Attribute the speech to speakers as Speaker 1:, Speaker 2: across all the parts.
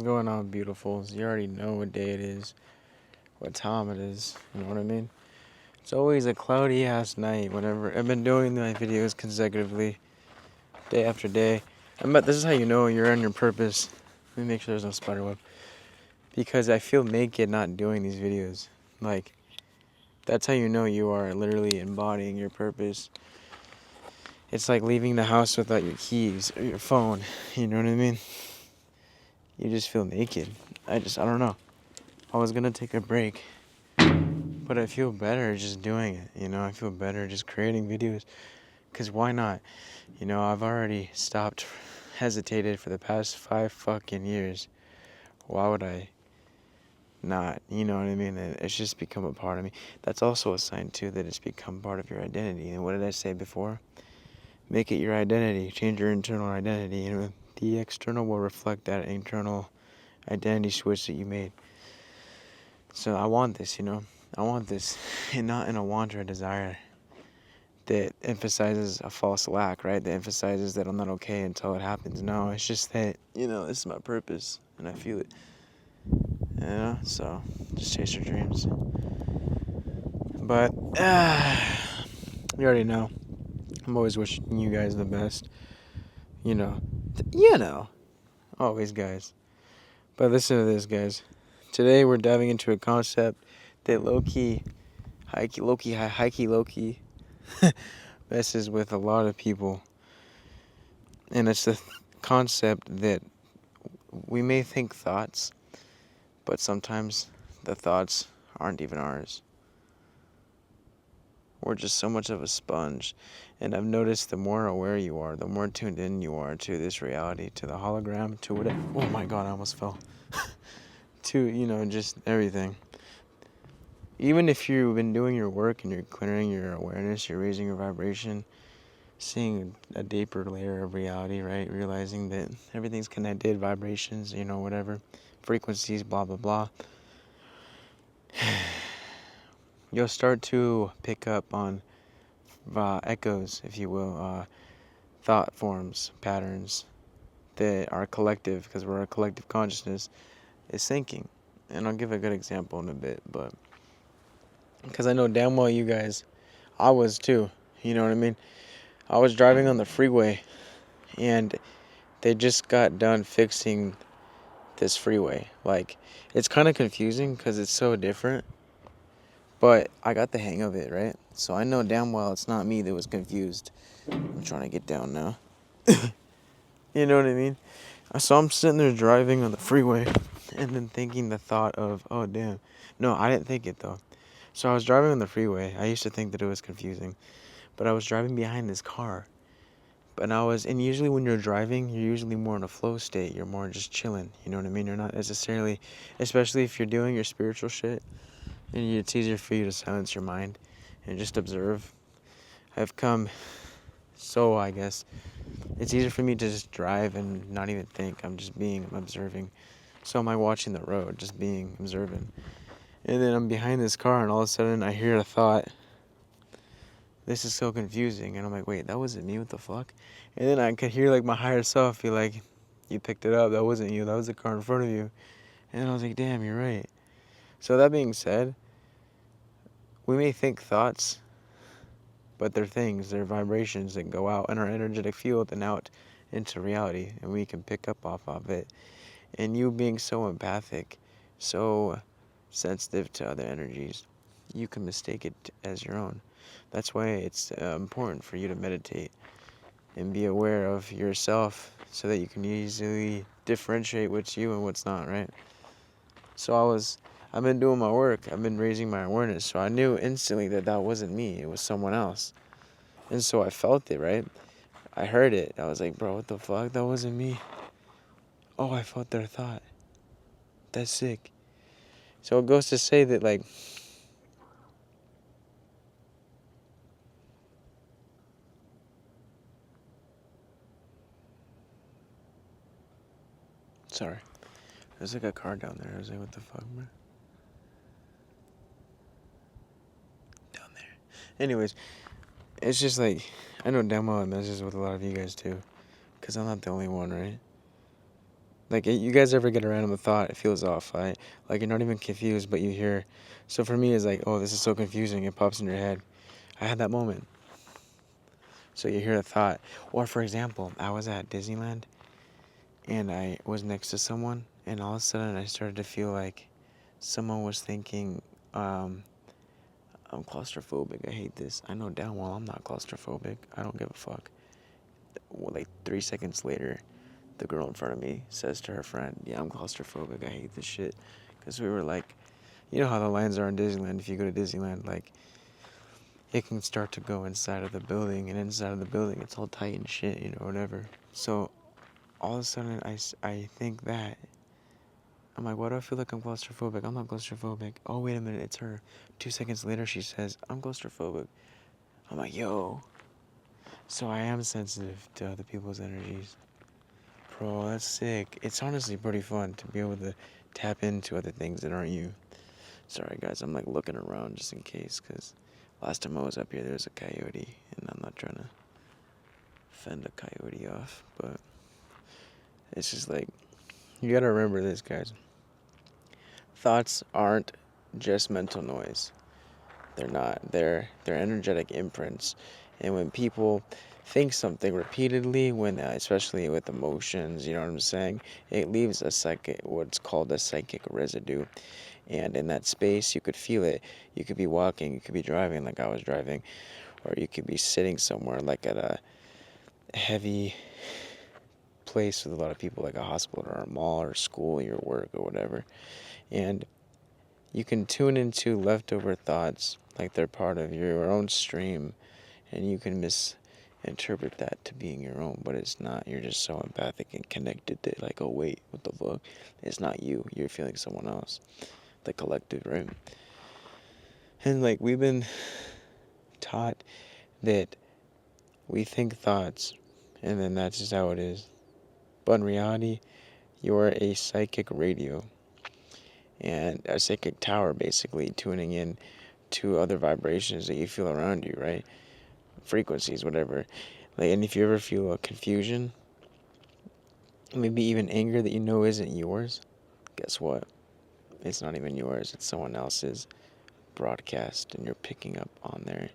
Speaker 1: What's going on, beautifuls? You already know what day it is, what time it is, you know what I mean? It's always a cloudy ass night whenever I've been doing my videos consecutively, day after day. But this is how you know you're on your purpose. Let me make sure there's no spider web. Because I feel naked not doing these videos. Like, that's how you know you are literally embodying your purpose. It's like leaving the house without your keys or your phone, you know what I mean? You just feel naked. I don't know. I was gonna take a break, but I feel better just doing it, you know? I feel better just creating videos, because why not? You know, I've already hesitated for the past 5 fucking years. Why would I not? You know what I mean? It's just become a part of me. That's also a sign, too, that it's become part of your identity. And what did I say before? Make it your identity. Change your internal identity. You know, the external will reflect that internal identity switch that you made. So I want this, you know? I want this, and not in a want or a desire that emphasizes a false lack, right? That emphasizes that I'm not okay until it happens. No, it's just that, you know, this is my purpose, and I feel it. You know? So, just chase your dreams. But, you already know. I'm always wishing you guys the best. You know. Always, guys. But listen to this, guys. Today we're diving into a concept that low-key messes with a lot of people. And it's the concept that we may think thoughts, but sometimes the thoughts aren't even ours. We're just so much of a sponge. And I've noticed the more aware you are, the more tuned in you are to this reality, to the hologram, to whatever. Oh my god, I almost fell. To, you know, just everything. Even if you've been doing your work and you're clearing your awareness, you're raising your vibration, seeing a deeper layer of reality, right? Realizing that everything's connected, vibrations, you know, whatever, frequencies, blah, blah, blah. You'll start to pick up on echoes, if you will, thought forms, patterns that are collective, because we're a collective consciousness, is thinking. And I'll give a good example in a bit, but because I know damn well you guys, I was too, you know what I mean? I was driving on the freeway, and they just got done fixing this freeway. Like, it's kind of confusing because it's so different, but I got the hang of it, right? So I know damn well it's not me that was confused. I'm trying to get down now. You know what I mean? So I'm sitting there driving on the freeway and then thinking the thought of, oh damn. No, I didn't think it though. So I was driving on the freeway. I used to think that it was confusing, but I was driving behind this car. And usually when you're driving, you're usually more in a flow state. You're more just chilling. You know what I mean? You're not necessarily, especially if you're doing your spiritual shit, and it's easier for you to silence your mind and just observe. I've come so, I guess, it's easier for me to just drive and not even think. I'm observing. So am I watching the road, just being observant. And then I'm behind this car, and all of a sudden I hear a thought. This is so confusing. And I'm like, wait, that wasn't me, what the fuck? And then I could hear like my higher self be like, you picked it up, that wasn't you, that was the car in front of you. And I was like, damn, you're right. So that being said, we may think thoughts, but they're things, they're vibrations that go out in our energetic field and out into reality, and we can pick up off of it. And you being so empathic, so sensitive to other energies, you can mistake it as your own. That's why it's important for you to meditate and be aware of yourself so that you can easily differentiate what's you and what's not, right? So I've been doing my work. I've been raising my awareness. So I knew instantly that that wasn't me. It was someone else. And so I felt it, right? I heard it. I was like, bro, what the fuck? That wasn't me. Oh, I felt their thought. That's sick. So it goes to say that, like, sorry. There's like a car down there. I was like, what the fuck, man? Down there. Anyways, it's just like, I know damn well it messes with a lot of you guys too. Because I'm not the only one, right? Like, you guys ever get a random thought, it feels off, right? Like, you're not even confused, but you hear. So for me, it's like, oh, this is so confusing. It pops in your head. I had that moment. So you hear a thought. Or, for example, I was at Disneyland, and I was next to someone, and all of a sudden I started to feel like someone was thinking, I'm claustrophobic. I hate this. I know damn well I'm not claustrophobic. I don't give a fuck. Well, like 3 seconds later, the girl in front of me says to her friend, yeah, I'm claustrophobic. I hate this shit. Because we were like, you know how the lines are in Disneyland. If you go to Disneyland, like, it can start to go inside of the building, and inside of the building, it's all tight and shit, you know, whatever. So all of a sudden, I think that. I'm like, why do I feel like I'm claustrophobic? I'm not claustrophobic. Oh, wait a minute, it's her. 2 seconds later, she says, I'm claustrophobic. I'm like, yo. So I am sensitive to other people's energies. Bro, that's sick. It's honestly pretty fun to be able to tap into other things that aren't you. Sorry, guys, I'm like looking around just in case, because last time I was up here, there was a coyote, and I'm not trying to fend a coyote off, but it's just like, you gotta remember this, guys. Thoughts aren't just mental noise. They're not. They're energetic imprints. And when people think something repeatedly, when especially with emotions, you know what I'm saying, it leaves a what's called a psychic residue. And in that space, you could feel it. You could be walking, you could be driving like I was driving, or you could be sitting somewhere like at a heavy place with a lot of people, like a hospital or a mall or school, your work or whatever. And you can tune into leftover thoughts like they're part of your own stream, and you can misinterpret that to being your own, but it's not. You're just so empathic and connected to, like, oh wait, what the fuck? It's not you. You're feeling someone else. The collective, right? And like, we've been taught that we think thoughts, and then that's just how it is. But in reality, you're a psychic radio and a psychic tower, basically tuning in to other vibrations that you feel around you, right? Frequencies, whatever. Like, and if you ever feel a confusion, maybe even anger that you know isn't yours, guess what? It's not even yours. It's someone else's broadcast, and you're picking up on their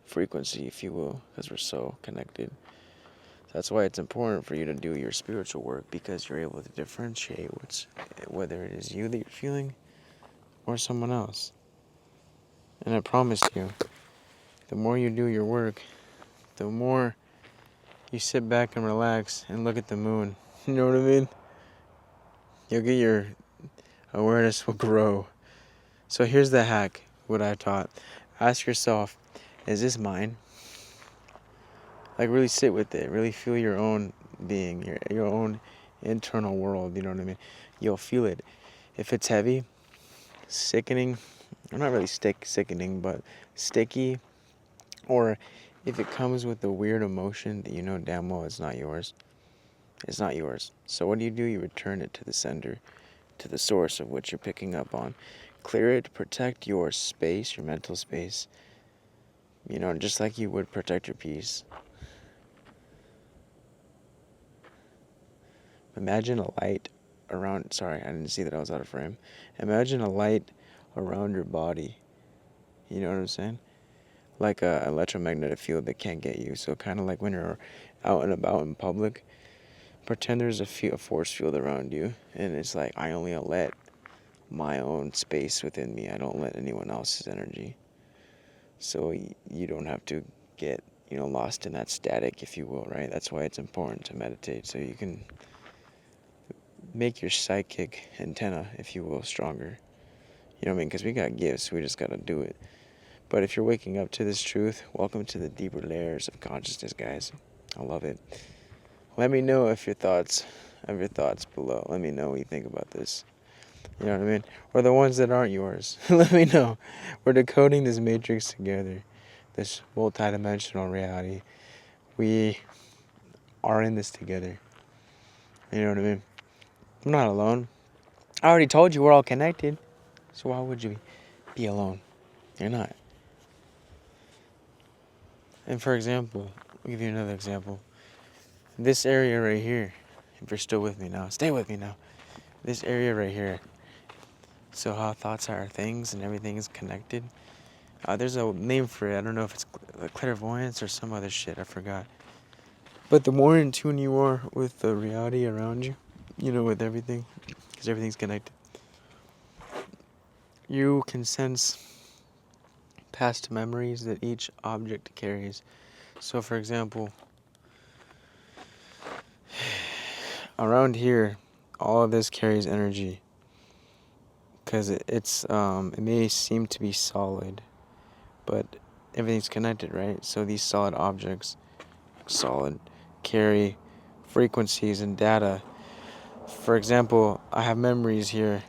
Speaker 1: frequency, if you will, because we're so connected. That's why it's important for you to do your spiritual work, because you're able to differentiate whether it is you that you're feeling or someone else. And I promise you, the more you do your work, the more you sit back and relax and look at the moon. You know what I mean? You'll get your awareness will grow. So here's the hack, what I taught. Ask yourself, is this mine? Like, really sit with it. Really feel your own being, your own internal world, you know what I mean? You'll feel it. If it's heavy, sickening, or not really sickening, but sticky, or if it comes with a weird emotion that you know damn well it's not yours, it's not yours. So what do? You return it to the sender, to the source of what you're picking up on. Clear it, protect your space, your mental space, you know, just like you would protect your peace. Imagine a light around, sorry, I didn't see that I was out of frame. Imagine a light around your body. You know what I'm saying? Like a electromagnetic field that can't get you. So kind of like when you're out and about in public, pretend there's a force field around you, and it's like, I only let my own space within me. I don't let anyone else's energy. So you don't have to get, you know, lost in that static, if you will, right? That's why it's important to meditate, so you can make your psychic antenna, if you will, stronger. You know what I mean? Because we got gifts, we just got to do it. But if you're waking up to this truth, welcome to the deeper layers of consciousness, guys. I love it. Let me know if your thoughts below. Let me know what you think about this. You know what I mean? Or the ones that aren't yours. Let me know. We're decoding this matrix together, this multidimensional reality. We are in this together. You know what I mean? I'm not alone. I already told you we're all connected. So why would you be alone? You're not. And for example, I'll give you another example. This area right here, if you're still with me now, stay with me now. This area right here. So how thoughts are things and everything is connected. There's a name for it. I don't know if it's clairvoyance or some other shit. I forgot. But the more in tune you are with the reality around you, with everything, because everything's connected, you can sense past memories that each object carries. So, for example, around here, all of this carries energy, because it may seem to be solid, but everything's connected, right? So these solid objects, carry frequencies and data. For example, I have memories here.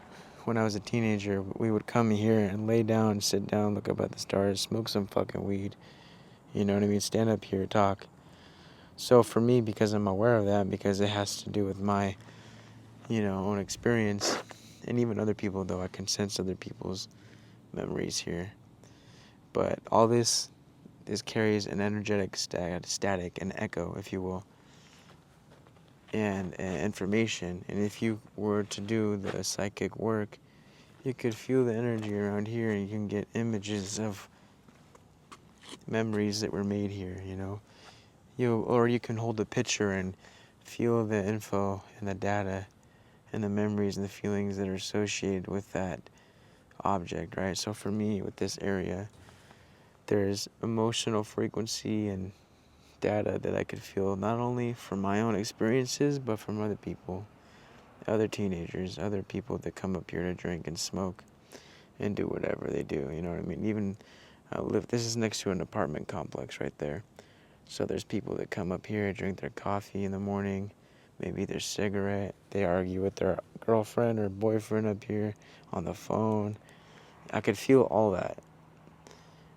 Speaker 1: When I was a teenager, we would come here and lay down, sit down, look up at the stars, smoke some fucking weed. You know what I mean? Stand up here, talk. So for me, because I'm aware of that, because it has to do with my, own experience, and even other people, though I can sense other people's memories here. But all this carries an energetic static, an echo, if you will, and information. And if you were to do the psychic work, you could feel the energy around here, and you can get images of memories that were made here, or you can hold a picture and feel the info and the data and the memories and the feelings that are associated with that object, right? So for me, with this area, there's emotional frequency and data that I could feel not only from my own experiences, but from other people, other teenagers, other people that come up here to drink and smoke and do whatever they do, you know what I mean? Even this is next to an apartment complex right there. So there's people that come up here, drink their coffee in the morning, maybe their cigarette, they argue with their girlfriend or boyfriend up here on the phone. I could feel all that.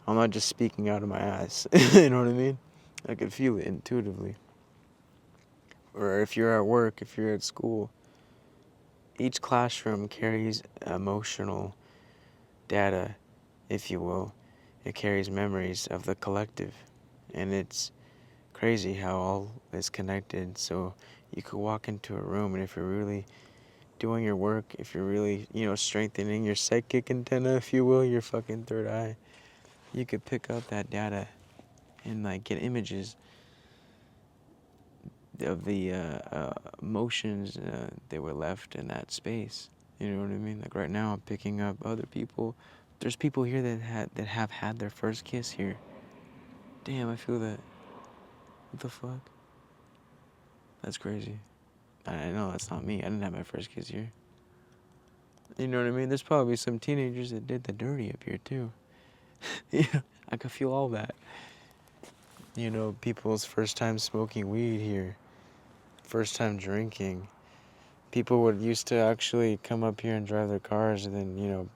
Speaker 1: I'm not just speaking out of my ass, you know what I mean? I could feel it intuitively. Or if you're at work, if you're at school, each classroom carries emotional data, if you will. It carries memories of the collective. And it's crazy how all is connected. So you could walk into a room, and if you're really doing your work, if you're really, strengthening your psychic antenna, if you will, your fucking third eye, you could pick up that data and get images of the emotions that were left in that space. You know what I mean? Like right now, I'm picking up other people. There's people here that have had their first kiss here. Damn, I feel that. What the fuck? That's crazy. I know that's not me. I didn't have my first kiss here. You know what I mean? There's probably some teenagers that did the dirty up here too. Yeah, I could feel all that. People's first time smoking weed here, first time drinking. People would used to actually come up here and drive their cars and then,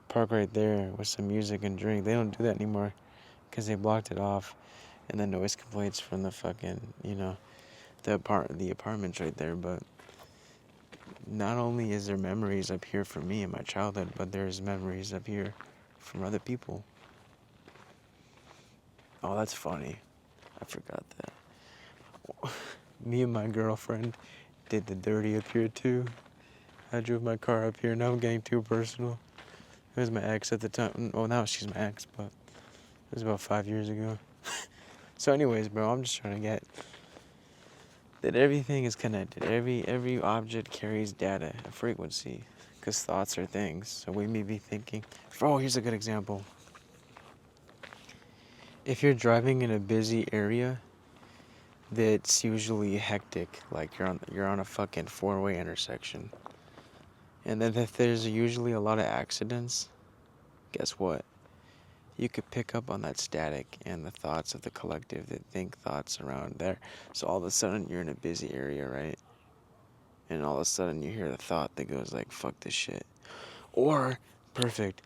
Speaker 1: park right there with some music and drink. They don't do that anymore because they blocked it off. And then noise complaints from the fucking, the apartments right there. But not only is there memories up here for me in my childhood, but there's memories up here from other people. Oh, that's funny. I forgot that. Me and my girlfriend did the dirty up here too. I drove my car up here. Now I'm getting too personal. It was my ex at the time. Well, now she's my ex, but it was about 5 years ago. So anyways, bro, I'm just trying to get that everything is connected. Every object carries data, a frequency, because thoughts are things. So we may be thinking, here's a good example. If you're driving in a busy area that's usually hectic, like you're on a fucking four-way intersection, and then if there's usually a lot of accidents, guess what? You could pick up on that static and the thoughts of the collective that think thoughts around there. So all of a sudden you're in a busy area, right? And all of a sudden you hear the thought that goes like, fuck this shit. Or, perfect,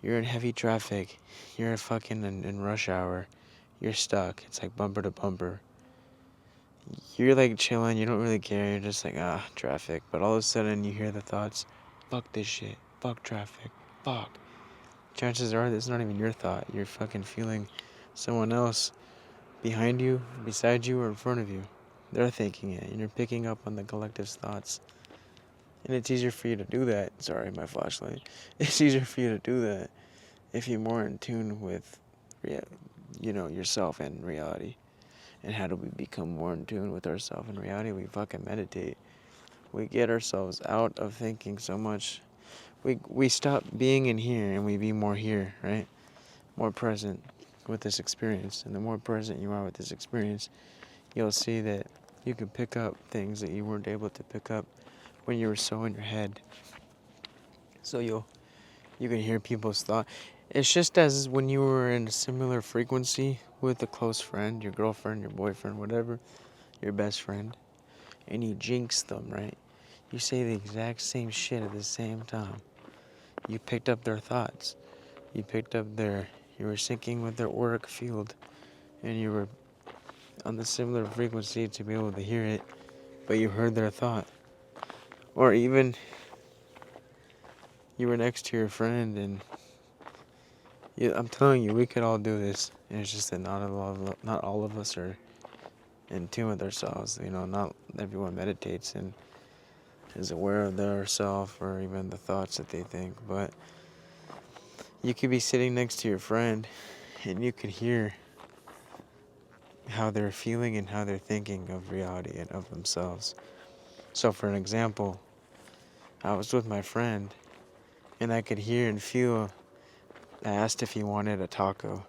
Speaker 1: you're in heavy traffic. You're fucking in rush hour. You're stuck. It's like bumper to bumper. You're like chilling. You don't really care. You're just like, traffic. But all of a sudden you hear the thoughts, fuck this shit. Fuck traffic. Fuck. Chances are that's not even your thought. You're fucking feeling someone else behind you, beside you, or in front of you. they're thinking it, and you're picking up on the collective's thoughts. And it's easier for you to do that. Sorry, my flashlight. It's easier for you to do that if you're more in tune with, yourself and reality. And how do we become more in tune with ourselves and reality? We fucking meditate. We get ourselves out of thinking so much. We stop being in here and we be more here, right? More present with this experience. And the more present you are with this experience, you'll see that you can pick up things that you weren't able to pick up when you were so in your head. So you can hear people's thought. It's just as when you were in a similar frequency with a close friend, your girlfriend, your boyfriend, whatever, your best friend, and you jinx them, right? You say the exact same shit at the same time. You picked up their thoughts. You were syncing with their auric field, and you were on the similar frequency to be able to hear it, but you heard their thought. Or even you were next to your friend, and I'm telling you, we could all do this. And it's just that not all of us are in tune with ourselves. Not everyone meditates and is aware of their self or even the thoughts that they think. But you could be sitting next to your friend, and you could hear how they're feeling and how they're thinking of reality and of themselves. So for an example, I was with my friend, and I could hear and feel. I asked if he wanted a taco.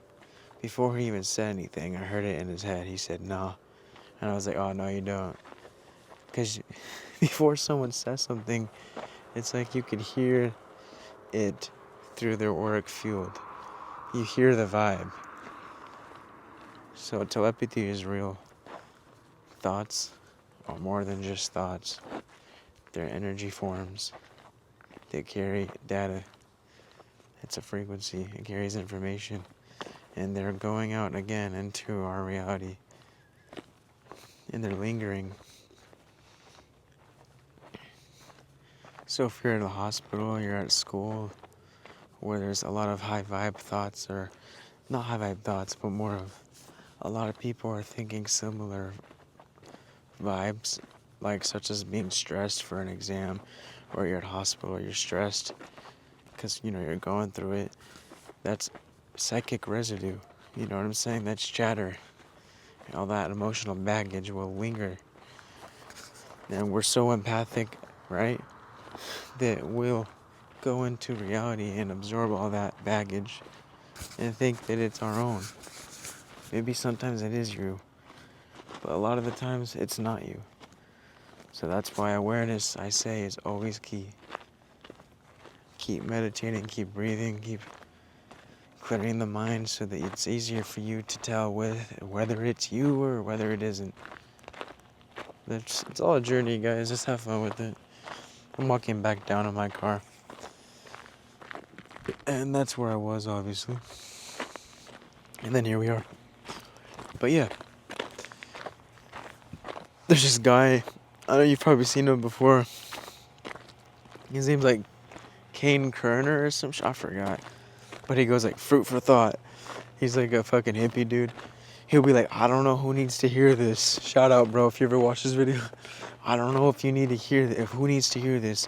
Speaker 1: Before he even said anything, I heard it in his head. He said, no. And I was like, oh, no, you don't. Because before someone says something, it's like you could hear it through their auric field. You hear the vibe. So telepathy is real. Thoughts are more than just thoughts. They're energy forms. They carry data. It's a frequency. It carries information. And they're going out again into our reality. And they're lingering. So if you're in a hospital, you're at school, where there's a lot of high vibe thoughts, or not high vibe thoughts, but more of a lot of people are thinking similar vibes, like such as being stressed for an exam, or you're at hospital, you're stressed because you're going through it. That's psychic residue. You know what I'm saying? That's chatter. All that emotional baggage will linger. And we're so empathic, right? That we'll go into reality and absorb all that baggage and think that it's our own. Maybe sometimes it is you, but a lot of the times it's not you. So that's why awareness, I say, is always key. Keep meditating, keep breathing, keep clearing the mind so that it's easier for you to tell whether it's you or whether it isn't. It's all a journey, guys. Just have fun with it. I'm walking back down in my car. And that's where I was, obviously. And then here we are. But yeah. There's this guy. I know you've probably seen him before. His name's like Kane Kerner or some shit. I forgot. But he goes like, fruit for thought. He's like a fucking hippie dude. He'll be like, I don't know who needs to hear this. Shout out, bro, if you ever watch this video. I don't know if you need to hear this, if who needs to hear this.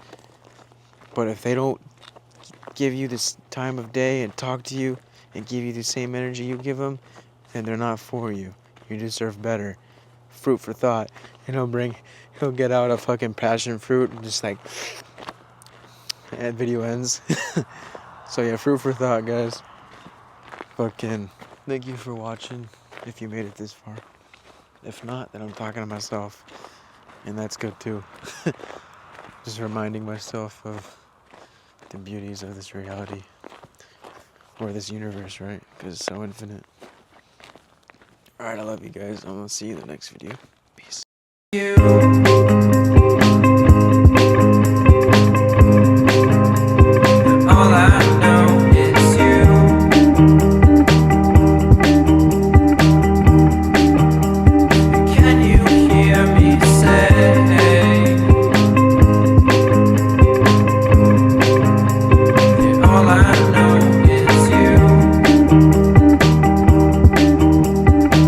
Speaker 1: But if they don't give you this time of day and talk to you and give you the same energy you give them, then they're not for you. You deserve better. Fruit for thought. And he'll get out a fucking passion fruit and just like, and video ends. So yeah, fruit for thought, guys. Fucking thank you for watching if you made it this far. If not, then I'm talking to myself. And that's good too. Just reminding myself of the beauties of this reality. Or this universe, right? Because it's so infinite. Alright, I love you guys. I'm gonna see you in the next video. Peace.